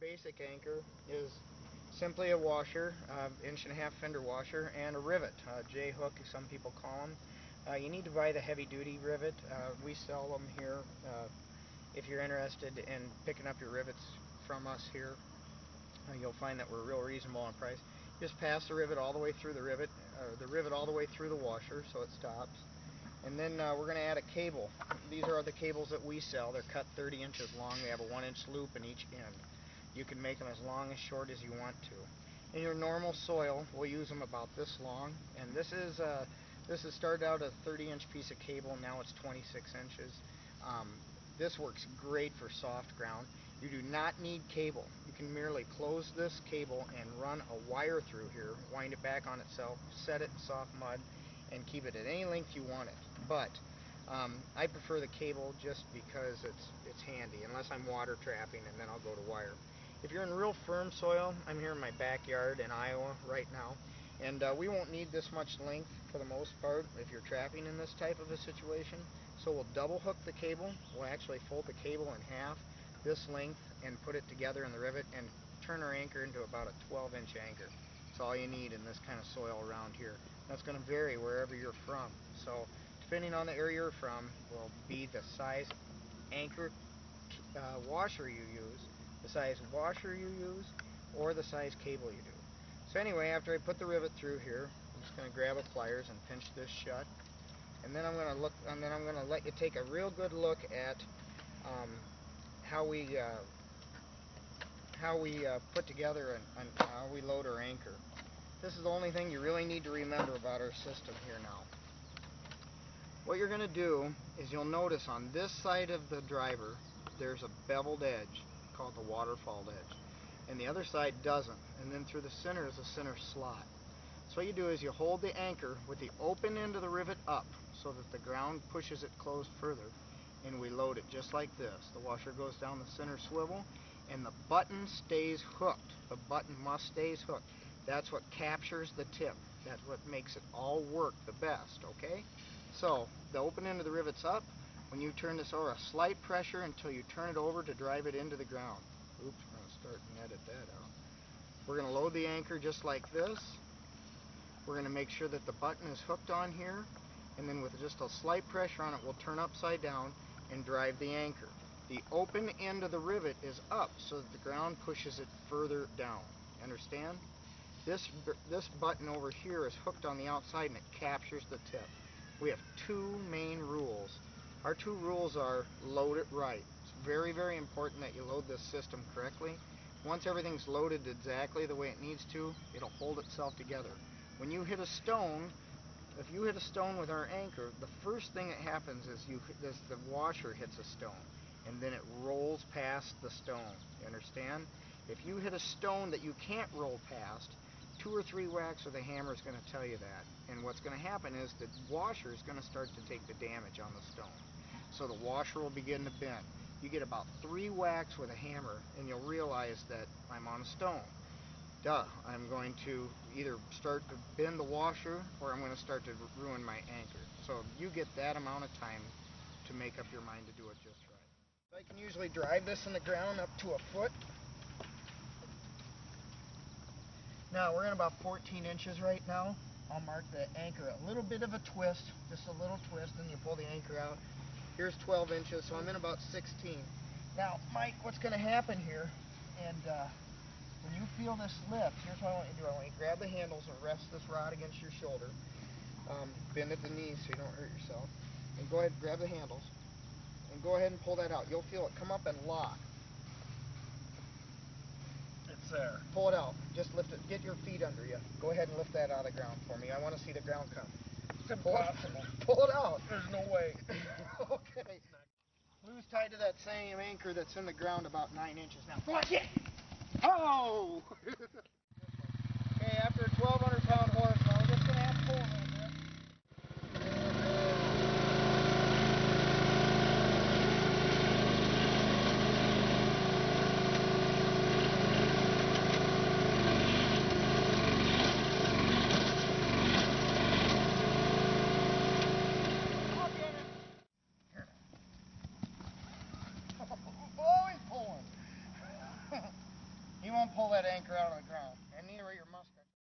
basic anchor is simply a washer, 1.5-inch fender washer, and a rivet, J-hook some people call them. You need to buy the heavy-duty rivet. We sell them here. If you're interested in picking up your rivets from us here, you'll find that we're real reasonable on price. Just pass the rivet all the way through the rivet all the way through the washer so it stops. And then we're going to add a cable. These are the cables that we sell. They're cut 30 inches long. They have a 1-inch loop in each end. You can make them as long as short as you want to. In your normal soil, we'll use them about this long. And this is started out a 30-inch piece of cable. Now it's 26 inches. This works great for soft ground. You do not need cable. You can merely close this cable and run a wire through here, wind it back on itself, set it in soft mud, and keep it at any length you want it. But I prefer the cable just because it's handy, unless I'm water trapping, and then I'll go to wire. If you're in real firm soil, I'm here in my backyard in Iowa right now, and we won't need this much length for the most part if you're trapping in this type of a situation. So we'll double hook the cable. We'll actually fold the cable in half, this length, and put it together in the rivet and turn our anchor into about a 12-inch anchor. That's all you need in this kind of soil around here. That's going to vary wherever you're from. So depending on the area you're from will be the size anchor washer you use, the size washer you use, or the size cable you do. So anyway, after I put the rivet through here, I'm just going to grab a pliers and pinch this shut. And then I'm going to let you take a real good look at how we put together and how we load our anchor. This is the only thing you really need to remember about our system here now. What you're going to do is you'll notice on this side of the driver there's a beveled edge called the waterfall edge, and the other side doesn't, and then through the center is a center slot. So what you do is you hold the anchor with the open end of the rivet up so that the ground pushes it closed further, and we load it just like this. The washer goes down the center swivel and the button stays hooked. The button must stay hooked. That's what captures the tip. That's what makes it all work the best, okay? So the open end of the rivet's up. When you turn this over, a slight pressure until you turn it over to drive it into the ground. Oops, I'm going to start and edit that out. We're going to load the anchor just like this. We're going to make sure that the button is hooked on here, and then with just a slight pressure on it, we'll turn upside down and drive the anchor. The open end of the rivet is up so that the ground pushes it further down. Understand? This button over here is hooked on the outside and it captures the tip. We have two main rules. Our two rules are load it right. It's very, very important that you load this system correctly. Once everything's loaded exactly the way it needs to, it'll hold itself together. When you hit a stone, if you hit a stone with our anchor, the first thing that happens is the washer hits a stone, and then it rolls past the stone. You understand? If you hit a stone that you can't roll past, 2 or 3 whacks with a hammer is going to tell you that. And what's going to happen is the washer is going to start to take the damage on the stone. So the washer will begin to bend. You get about 3 whacks with a hammer, and you'll realize that I'm on a stone. Duh, I'm going to either start to bend the washer or I'm going to start to ruin my anchor. So you get that amount of time to make up your mind to do it just right. So I can usually drive this in the ground up to a foot. Now we're in about 14 inches right now. I'll mark the anchor a little bit of a twist, just a little twist, and you pull the anchor out. Here's 12 inches, so I'm in about 16. Now, Mike, what's going to happen here, and when you feel this lift, here's what I want you to do. I want you to grab the handles and rest this rod against your shoulder. Bend at the knees so you don't hurt yourself. And go ahead and grab the handles. And go ahead and pull that out. You'll feel it come up and lock. It's there. Pull it out. Just lift it. Get your feet under you. Go ahead and lift that out of the ground for me. I want to see the ground come. It's impossible. Pull it out. There's no way. Okay. Blue's tied to that same anchor that's in the ground about 9 inches now. Watch it! Oh! Okay, after a 1,200-pound horse, I'm just going to have to pull a little bit. Oh, he's pulling. pull that anchor out of the ground, and neither will your musk.